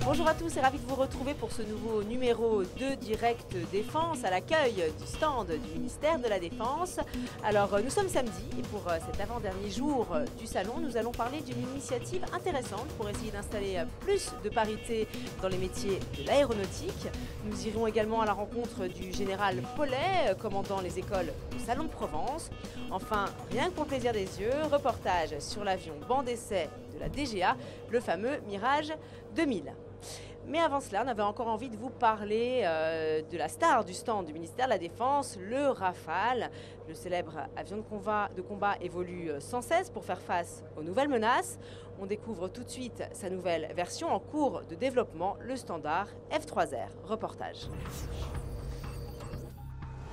Bonjour à tous et ravi de vous retrouver pour ce nouveau numéro de Direct Défense à l'accueil du stand du ministère de la Défense. Alors nous sommes samedi et pour cet avant-dernier jour du salon, nous allons parler d'une initiative intéressante pour essayer d'installer plus de parité dans les métiers de l'aéronautique. Nous irons également à la rencontre du général Paulet, commandant les écoles au Salon de Provence. Enfin, rien que pour le plaisir des yeux, reportage sur l'avion banc d'essai de la DGA, le fameux Mirage 2000. Mais avant cela, on avait encore envie de vous parler de la star du stand du ministère de la Défense, le Rafale. Le célèbre avion de combat évolue sans cesse pour faire face aux nouvelles menaces. On découvre tout de suite sa nouvelle version en cours de développement, le standard F3R. Reportage.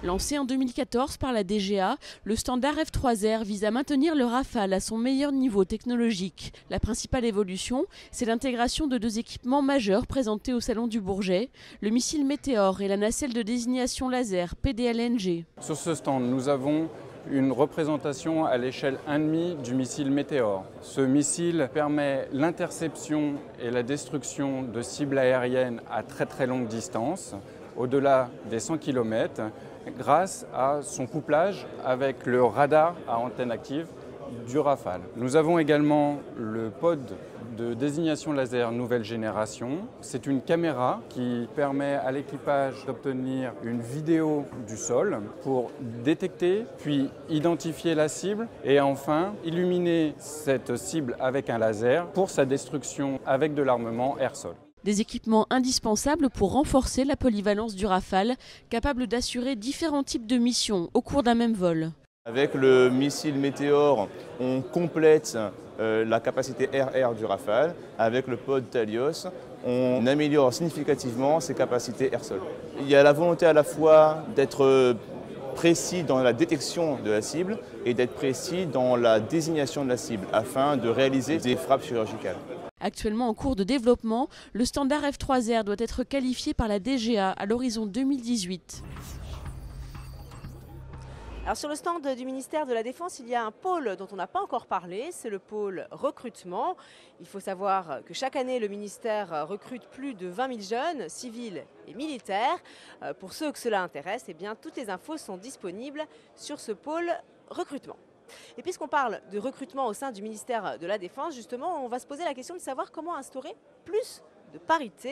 Lancé en 2014 par la DGA, le standard F3R vise à maintenir le Rafale à son meilleur niveau technologique. La principale évolution, c'est l'intégration de deux équipements majeurs présentés au Salon du Bourget, le missile Météor et la nacelle de désignation laser PDLNG. Sur ce stand, nous avons une représentation à l'échelle 1,5 du missile Météor. Ce missile permet l'interception et la destruction de cibles aériennes à très longue distance, au-delà des 100 km, grâce à son couplage avec le radar à antenne active du Rafale. Nous avons également le pod de désignation laser nouvelle génération. C'est une caméra qui permet à l'équipage d'obtenir une vidéo du sol pour détecter puis identifier la cible et enfin illuminer cette cible avec un laser pour sa destruction avec de l'armement air-sol. Des équipements indispensables pour renforcer la polyvalence du Rafale, capable d'assurer différents types de missions au cours d'un même vol. Avec le missile Météor, on complète la capacité air-air du Rafale. Avec le pod Talios, on améliore significativement ses capacités air-sol. Il y a la volonté à la fois d'être précis dans la détection de la cible et d'être précis dans la désignation de la cible afin de réaliser des frappes chirurgicales. Actuellement en cours de développement, le standard F3R doit être qualifié par la DGA à l'horizon 2018. Alors sur le stand du ministère de la Défense, il y a un pôle dont on n'a pas encore parlé, c'est le pôle recrutement. Il faut savoir que chaque année, le ministère recrute plus de 20 000 jeunes, civils et militaires. Pour ceux que cela intéresse, eh bien, toutes les infos sont disponibles sur ce pôle recrutement. Et puisqu'on parle de recrutement au sein du ministère de la Défense, justement, on va se poser la question de savoir comment instaurer plus de parité.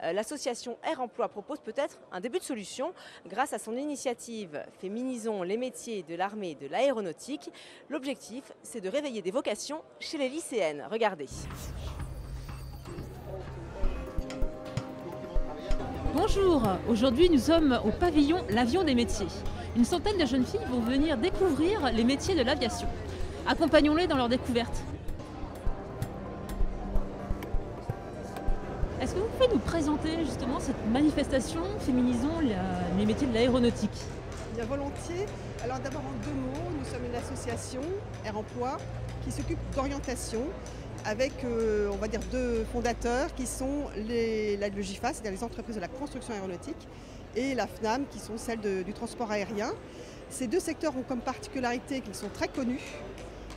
L'association Air Emploi propose peut-être un début de solution grâce à son initiative Féminisons les métiers de l'armée et de l'aéronautique. L'objectif, c'est de réveiller des vocations chez les lycéennes. Regardez. Bonjour, aujourd'hui nous sommes au pavillon L'Avion des métiers. Une centaine de jeunes filles vont venir découvrir les métiers de l'aviation. Accompagnons-les dans leur découverte. Est-ce que vous pouvez nous présenter justement cette manifestation Féminisons les métiers de l'aéronautique? Bien volontiers. Alors d'abord en 2 mots, nous sommes une association Air Emploi qui s'occupe d'orientation avec on va dire 2 fondateurs qui sont le GIFA, c'est-à-dire les entreprises de la construction aéronautique, et la FNAM qui sont celles du transport aérien. Ces 2 secteurs ont comme particularité qu'ils sont très connus,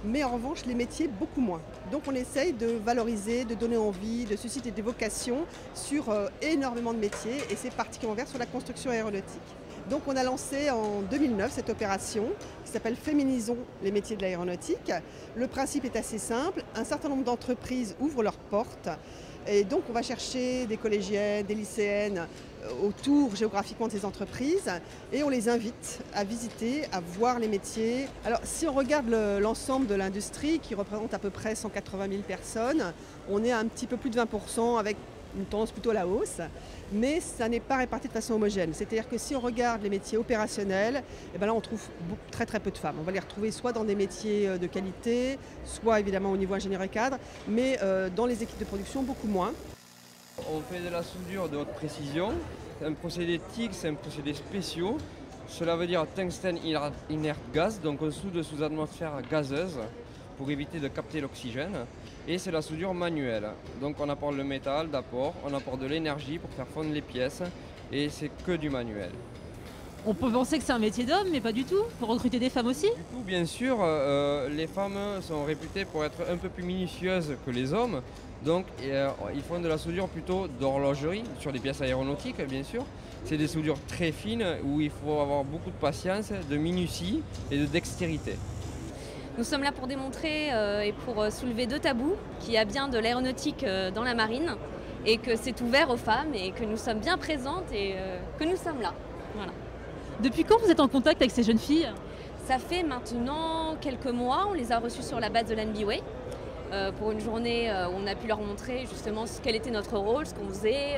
mais en revanche les métiers beaucoup moins. Donc on essaye de valoriser, de donner envie, de susciter des vocations sur énormément de métiers et c'est particulièrement vers sur la construction aéronautique. Donc on a lancé en 2009 cette opération qui s'appelle Féminisons les métiers de l'aéronautique. Le principe est assez simple, un certain nombre d'entreprises ouvrent leurs portes et donc on va chercher des collégiennes, des lycéennes autour géographiquement de ces entreprises et on les invite à visiter, à voir les métiers. Alors si on regarde l'ensemble de l'industrie qui représente à peu près 180 000 personnes, on est à un petit peu plus de 20% avec une tendance plutôt à la hausse, mais ça n'est pas réparti de façon homogène. C'est-à-dire que si on regarde les métiers opérationnels, et bien là on trouve très peu de femmes. On va les retrouver soit dans des métiers de qualité, soit évidemment au niveau ingénieur et cadre, mais dans les équipes de production beaucoup moins. On fait de la soudure de haute précision, c'est un procédé TIG, c'est un procédé spéciaux. Cela veut dire tungstène inert gaz, donc on soude sous atmosphère gazeuse. pour éviter de capter l'oxygène. Et c'est la soudure manuelle. Donc on apporte le métal d'apport, on apporte de l'énergie pour faire fondre les pièces et c'est que du manuel. On peut penser que c'est un métier d'homme, mais pas du tout. Pour recruter des femmes aussi. Du coup, bien sûr, les femmes sont réputées pour être un peu plus minutieuses que les hommes. Donc ils font de la soudure plutôt d'horlogerie, sur des pièces aéronautiques bien sûr. C'est des soudures très fines où il faut avoir beaucoup de patience, de minutie et de dextérité. Nous sommes là pour démontrer et pour soulever 2 tabous, qu'il y a bien de l'aéronautique dans la marine et que c'est ouvert aux femmes et que nous sommes bien présentes et que nous sommes là. Voilà. Depuis quand vous êtes en contact avec ces jeunes filles? Ça fait maintenant quelques mois, on les a reçues sur la base de l'NBWay pour une journée où on a pu leur montrer justement quel était notre rôle, ce qu'on faisait.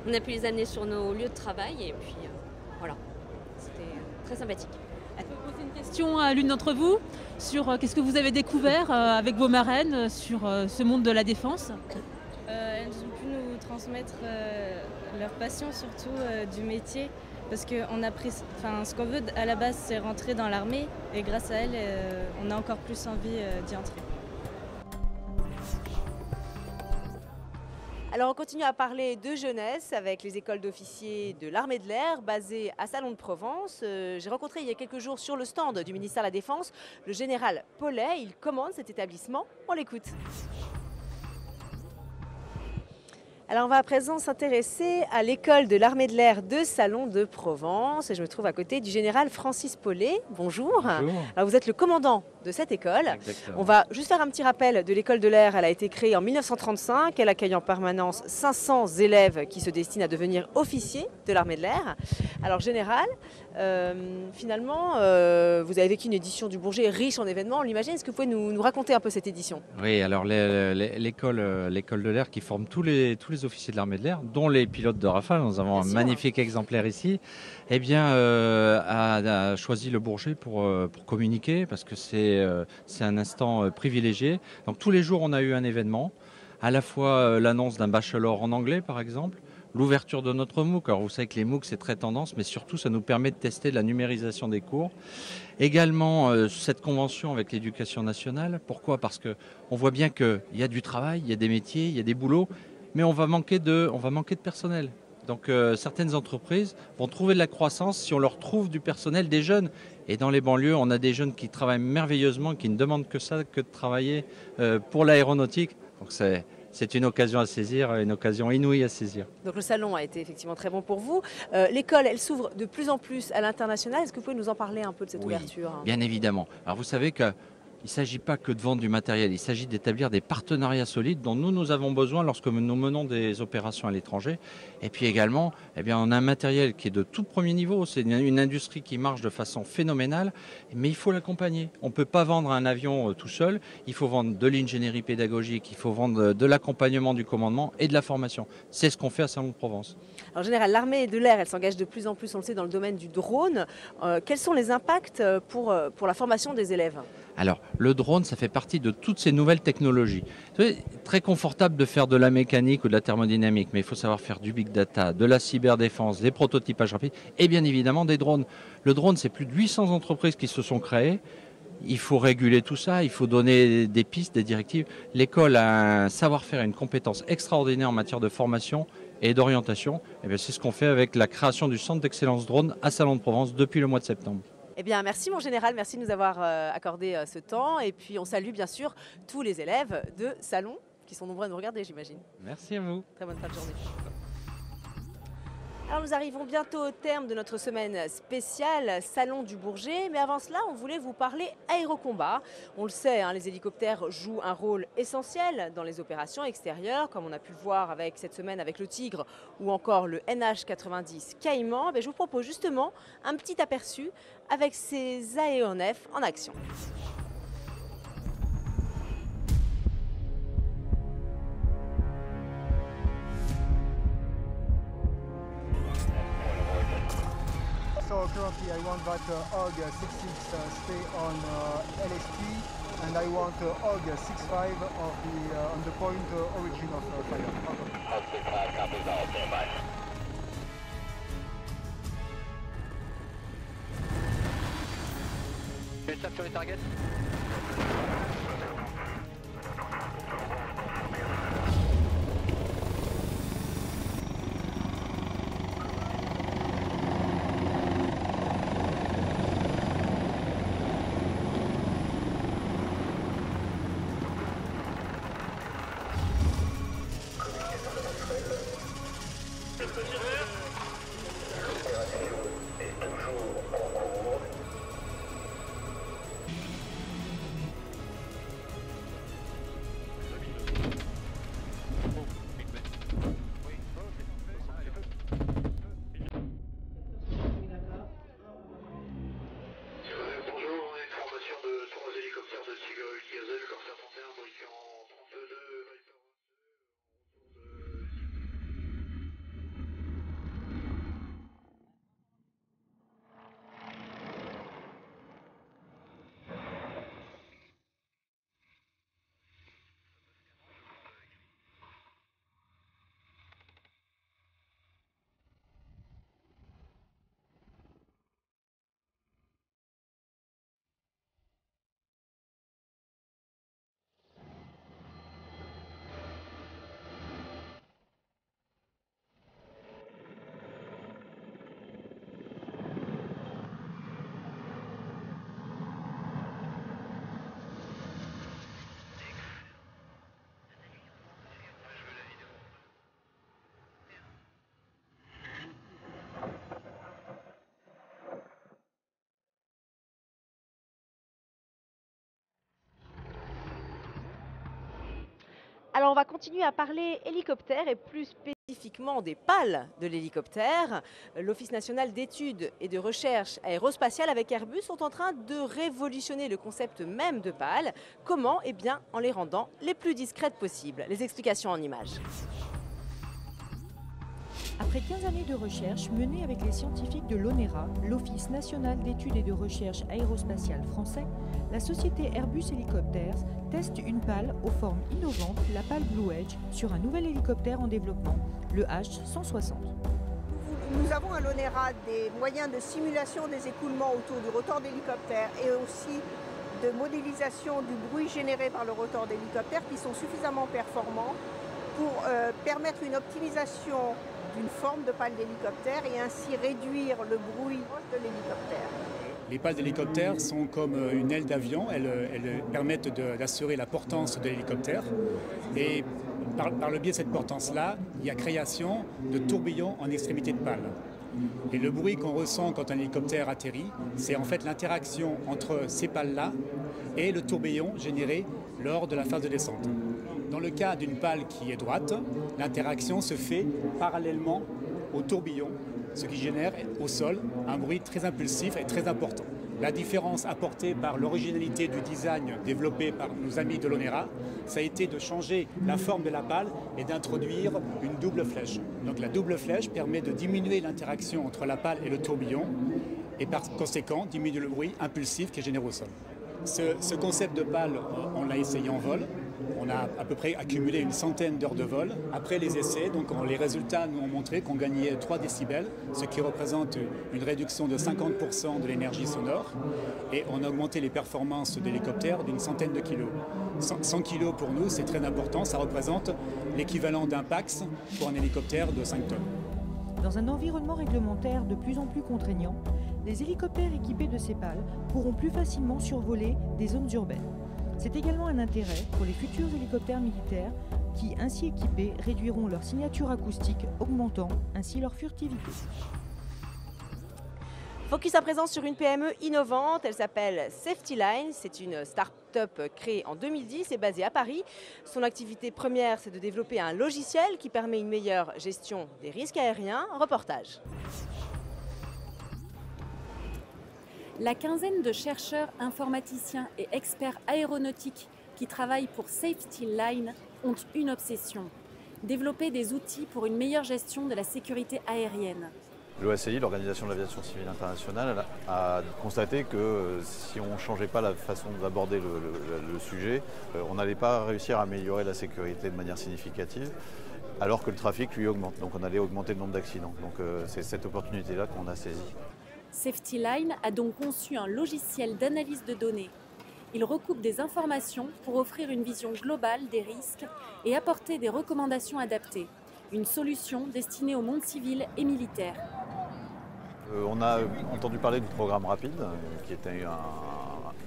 On a pu les amener sur nos lieux de travail et puis voilà, c'était très sympathique. Je peux poser une question à l'une d'entre vous sur qu'est-ce que vous avez découvert avec vos marraines sur ce monde de la défense? Elles ont pu nous transmettre leur passion surtout du métier parce que ce qu'on veut à la base c'est rentrer dans l'armée et grâce à elles on a encore plus envie d'y entrer. Alors on continue à parler de jeunesse avec les écoles d'officiers de l'armée de l'air basées à Salon de Provence. J'ai rencontré il y a quelques jours sur le stand du ministère de la Défense le général Paulet. Il commande cet établissement. On l'écoute. Alors on va à présent s'intéresser à l'école de l'armée de l'air de Salon de Provence. Et je me trouve à côté du général Francis Paulet. Bonjour. Bonjour. Alors vous êtes le commandant de cette école. Exactement. On va juste faire un petit rappel de l'école de l'air. Elle a été créée en 1935. Elle accueille en permanence 500 élèves qui se destinent à devenir officiers de l'armée de l'air. Alors général, finalement, vous avez vécu une édition du Bourget riche en événements, on l'imagine. Est-ce que vous pouvez nous raconter un peu cette édition? Oui, alors l'école de l'air qui forme tous les officiers de l'armée de l'air, dont les pilotes de Rafale, nous avons un magnifique exemplaire ici, eh bien, a choisi le Bourget pour communiquer parce que c'est un instant privilégié. Donc tous les jours, on a eu un événement, à la fois l'annonce d'un bachelor en anglais, par exemple, l'ouverture de notre MOOC. Alors vous savez que les MOOC c'est très tendance, mais surtout ça nous permet de tester la numérisation des cours. Également cette convention avec l'éducation nationale. Pourquoi? Parce qu'on voit bien qu'il y a du travail, il y a des métiers, il y a des boulots, mais on va manquer de personnel. Donc certaines entreprises vont trouver de la croissance si on leur trouve du personnel, des jeunes. Et dans les banlieues, on a des jeunes qui travaillent merveilleusement, qui ne demandent que ça, que de travailler pour l'aéronautique. Donc c'est une occasion à saisir, une occasion inouïe à saisir. Donc le salon a été effectivement très bon pour vous. L'école, elle s'ouvre de plus en plus à l'international. Est-ce que vous pouvez nous en parler un peu de cette ouverture? Bien évidemment. Alors vous savez que il ne s'agit pas que de vendre du matériel, il s'agit d'établir des partenariats solides dont nous avons besoin lorsque nous menons des opérations à l'étranger. Et puis également, eh bien, on a un matériel qui est de tout premier niveau, c'est une industrie qui marche de façon phénoménale, mais il faut l'accompagner. On ne peut pas vendre un avion tout seul, il faut vendre de l'ingénierie pédagogique, il faut vendre de l'accompagnement du commandement et de la formation. C'est ce qu'on fait à Salon de Provence. En général, l'armée de l'air, elle s'engage de plus en plus, on le sait, dans le domaine du drone. Quels sont les impacts pour la formation des élèves? Alors, le drone, ça fait partie de toutes ces nouvelles technologies. C'est très confortable de faire de la mécanique ou de la thermodynamique, mais il faut savoir faire du big data, de la cyberdéfense, des prototypages rapides et bien évidemment des drones. Le drone, c'est plus de 800 entreprises qui se sont créées. Il faut réguler tout ça, il faut donner des pistes, des directives. L'école a un savoir-faire et une compétence extraordinaire en matière de formation et d'orientation. Et bien, c'est ce qu'on fait avec la création du centre d'excellence drone à Salon de Provence depuis le mois de septembre. Eh bien, merci mon général, merci de nous avoir accordé ce temps. Et puis, on salue bien sûr tous les élèves de Salon qui sont nombreux à nous regarder, j'imagine. Merci à vous. Très bonne fin de journée. Alors, nous arrivons bientôt au terme de notre semaine spéciale Salon du Bourget. Mais avant cela, on voulait vous parler aérocombat. On le sait, hein, les hélicoptères jouent un rôle essentiel dans les opérations extérieures, comme on a pu le voir cette semaine avec le Tigre ou encore le NH90 Caïman. Je vous propose justement un petit aperçu avec ces aéronefs en action. So currently I want that HOG 66 stay on LSP and I want HOG 65 on the point origin of fire. HOG 65 copies all, stand by. Heads up to the target. Alors on va continuer à parler hélicoptère et plus spécifiquement des pales de l'hélicoptère. L'Office national d'études et de recherche aérospatiale avec Airbus sont en train de révolutionner le concept même de pales. Comment? Eh bien en les rendant les plus discrètes possibles. Les explications en images. Après 15 années de recherche menées avec les scientifiques de l'ONERA, l'Office national d'études et de recherche aérospatiale français, la société Airbus Helicopters teste une pale aux formes innovantes, la pale Blue Edge, sur un nouvel hélicoptère en développement, le H160. Nous avons à l'ONERA des moyens de simulation des écoulements autour du rotor d'hélicoptère et aussi de modélisation du bruit généré par le rotor d'hélicoptère qui sont suffisamment performants pour permettre une optimisation d'une forme de pale d'hélicoptère et ainsi réduire le bruit de l'hélicoptère. Les pales d'hélicoptère sont comme une aile d'avion, elles permettent d'assurer la portance de l'hélicoptère et par le biais de cette portance-là, il y a création de tourbillons en extrémité de pale. Et le bruit qu'on ressent quand un hélicoptère atterrit, c'est en fait l'interaction entre ces pales-là et le tourbillon généré lors de la phase de descente. Dans le cas d'une pale qui est droite, l'interaction se fait parallèlement au tourbillon, ce qui génère au sol un bruit très impulsif et très important. La différence apportée par l'originalité du design développé par nos amis de l'ONERA, ça a été de changer la forme de la pale et d'introduire une double flèche. Donc la double flèche permet de diminuer l'interaction entre la pale et le tourbillon et par conséquent diminuer le bruit impulsif qui est généré au sol. Ce concept de pale, on l'a essayé en vol. On a à peu près accumulé une centaine d'heures de vol. Après les essais, les résultats nous ont montré qu'on gagnait 3 décibels, ce qui représente une réduction de 50% de l'énergie sonore. Et on a augmenté les performances de l'hélicoptère d'une centaine de kilos. 100 kilos pour nous, c'est très important. Ça représente l'équivalent d'un Pax pour un hélicoptère de 5 tonnes. Dans un environnement réglementaire de plus en plus contraignant, les hélicoptères équipés de ces pales pourront plus facilement survoler des zones urbaines. C'est également un intérêt pour les futurs hélicoptères militaires qui, ainsi équipés, réduiront leur signature acoustique, augmentant ainsi leur furtivité. Focus à présent sur une PME innovante, elle s'appelle Safety Line, c'est une start-up créée en 2010 et basée à Paris. Son activité première, c'est de développer un logiciel qui permet une meilleure gestion des risques aériens. Reportage. La quinzaine de chercheurs, informaticiens et experts aéronautiques qui travaillent pour Safety Line ont une obsession, développer des outils pour une meilleure gestion de la sécurité aérienne. L'OACI, l'Organisation de l'Aviation Civile Internationale, a constaté que si on ne changeait pas la façon d'aborder le sujet, on n'allait pas réussir à améliorer la sécurité de manière significative, alors que le trafic, lui, augmente. Donc on allait augmenter le nombre d'accidents. Donc c'est cette opportunité-là qu'on a saisie. Safety Line a donc conçu un logiciel d'analyse de données. Il recoupe des informations pour offrir une vision globale des risques et apporter des recommandations adaptées. Une solution destinée au monde civil et militaire. On a entendu parler du programme Rapide, qui était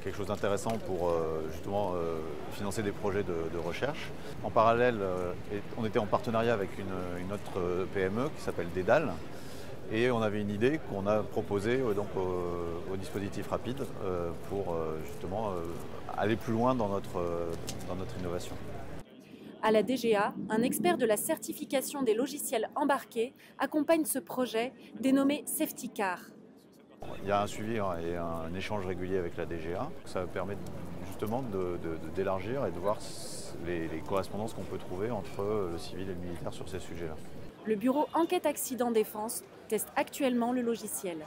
quelque chose d'intéressant pour justement financer des projets de recherche. En parallèle, on était en partenariat avec une autre PME qui s'appelle Dédale. Et on avait une idée qu'on a proposée au dispositif Rapide pour justement aller plus loin dans notre innovation. À la DGA, un expert de la certification des logiciels embarqués accompagne ce projet dénommé Safety Car. Il y a un suivi et un échange régulier avec la DGA. Ça permet justement d'élargir et de voir les correspondances qu'on peut trouver entre le civil et le militaire sur ces sujets-là. Le bureau Enquête Accident Défense teste actuellement le logiciel.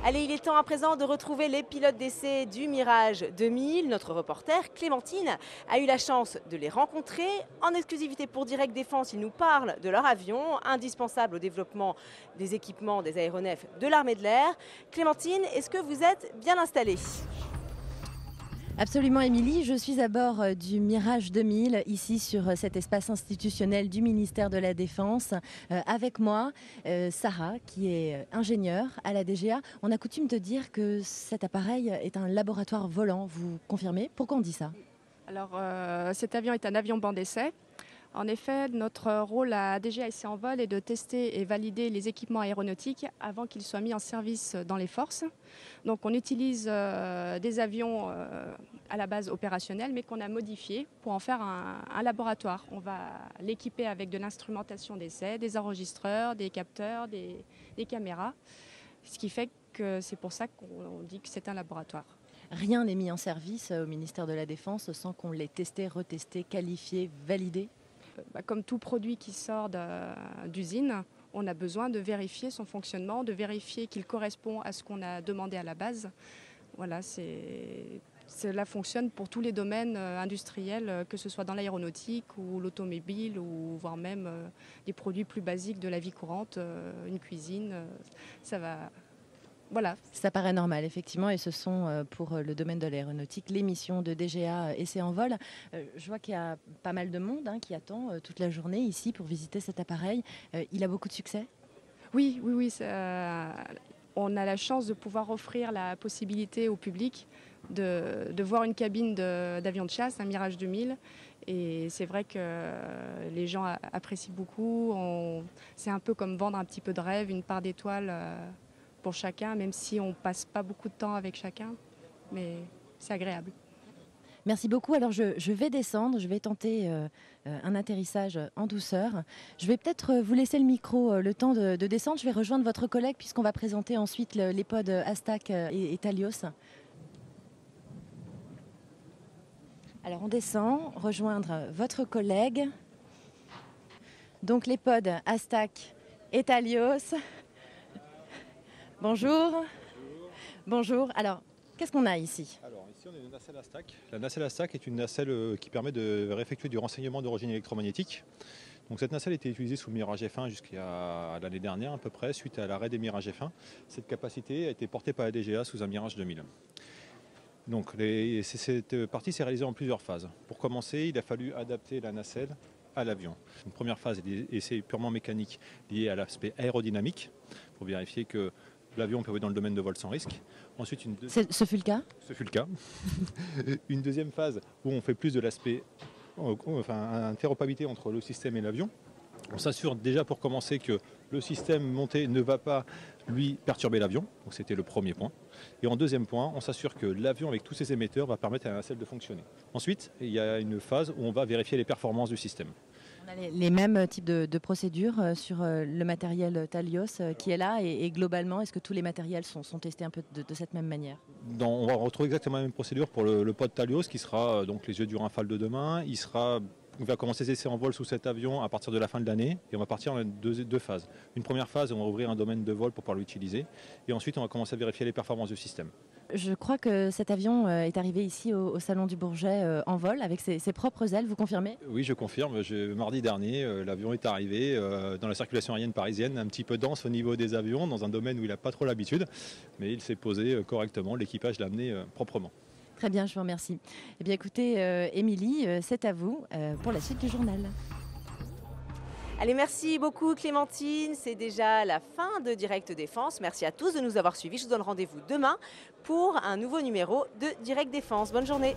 Allez, il est temps à présent de retrouver les pilotes d'essai du Mirage 2000. Notre reporter Clémentine a eu la chance de les rencontrer. En exclusivité pour Direct Défense, ils nous parlent de leur avion, indispensable au développement des équipements des aéronefs de l'armée de l'air. Clémentine, est-ce que vous êtes bien installée ? Absolument, Émilie. Je suis à bord du Mirage 2000, ici sur cet espace institutionnel du ministère de la Défense. Avec moi, Sarah, qui est ingénieure à la DGA. On a coutume de dire que cet appareil est un laboratoire volant. Vous confirmez ? Pourquoi on dit ça ? Alors, cet avion est un avion banc d'essai. En effet, notre rôle à DGA SC Envol est de tester et valider les équipements aéronautiques avant qu'ils soient mis en service dans les forces. Donc on utilise des avions à la base opérationnelle, mais qu'on a modifiés pour en faire un laboratoire. On va l'équiper avec de l'instrumentation d'essai, des enregistreurs, des capteurs, des caméras, ce qui fait que c'est pour ça qu'on dit que c'est un laboratoire. Rien n'est mis en service au ministère de la Défense sans qu'on l'ait testé, retesté, qualifié, validé? Comme tout produit qui sort d'usine, on a besoin de vérifier son fonctionnement, de vérifier qu'il correspond à ce qu'on a demandé à la base. Voilà, cela fonctionne pour tous les domaines industriels, que ce soit dans l'aéronautique ou l'automobile ou voire même des produits plus basiques de la vie courante, une cuisine, ça va. Voilà. Ça paraît normal, effectivement, et ce sont pour le domaine de l'aéronautique les missions de DGA SC Envol. Je vois qu'il y a pas mal de monde qui attend toute la journée ici pour visiter cet appareil. Il a beaucoup de succès? Oui. On a la chance de pouvoir offrir la possibilité au public de voir une cabine d'avion de chasse, un Mirage 2000. Et c'est vrai que les gens apprécient beaucoup. C'est un peu comme vendre un petit peu de rêve, une part d'étoile pour chacun, même si on passe pas beaucoup de temps avec chacun, mais c'est agréable. Merci beaucoup. Alors je vais descendre, je vais tenter un atterrissage en douceur. Je vais peut-être vous laisser le micro le temps de descendre. Je vais rejoindre votre collègue puisqu'on va présenter ensuite les pods Astac et Thalios. Alors on descend, rejoindre votre collègue. Donc les pods Astac et Thalios. Bonjour. Bonjour. Alors, qu'est-ce qu'on a ici? Alors, ici, on a une nacelle Astac. La nacelle Astac est une nacelle qui permet de réeffectuer du renseignement d'origine électromagnétique. Donc, cette nacelle était utilisée sous le Mirage F1 jusqu'à l'année dernière, à peu près, suite à l'arrêt des Mirage F1. Cette capacité a été portée par la DGA sous un Mirage 2000. Donc, cette partie s'est réalisée en plusieurs phases. Pour commencer, il a fallu adapter la nacelle à l'avion. Une première phase est des essais purement mécaniques liés à l'aspect aérodynamique, pour vérifier que l'avion peut voler dans le domaine de vol sans risque. Ensuite, ce fut le cas? Ce fut le cas. Une deuxième phase où on fait plus de l'aspect interopérabilité entre le système et l'avion. On s'assure déjà pour commencer que le système monté ne va pas lui perturber l'avion. Donc c'était le premier point. Et en deuxième point, on s'assure que l'avion avec tous ses émetteurs va permettre à la nacelle de fonctionner. Ensuite, il y a une phase où on va vérifier les performances du système. On a les mêmes types de procédures sur le matériel Thalios qui est là et globalement, est-ce que tous les matériels sont testés un peu de cette même manière? On va retrouver exactement la même procédure pour le pod Thalios qui sera donc les yeux du Rafale de demain. On va commencer ses essais en vol sous cet avion à partir de la fin de l'année et on va partir en deux phases. Une première phase, on va ouvrir un domaine de vol pour pouvoir l'utiliser et ensuite on va commencer à vérifier les performances du système. Je crois que cet avion est arrivé ici au Salon du Bourget en vol avec ses propres ailes, vous confirmez? Oui, je confirme. Mardi dernier, l'avion est arrivé dans la circulation aérienne parisienne, un petit peu dense au niveau des avions, dans un domaine où il n'a pas trop l'habitude, mais il s'est posé correctement, l'équipage l'a amené proprement. Très bien, je vous remercie. Eh bien écoutez, Émilie, c'est à vous pour la suite du journal. Allez, merci beaucoup Clémentine. C'est déjà la fin de Direct Défense. Merci à tous de nous avoir suivis. Je vous donne rendez-vous demain pour un nouveau numéro de Direct Défense. Bonne journée.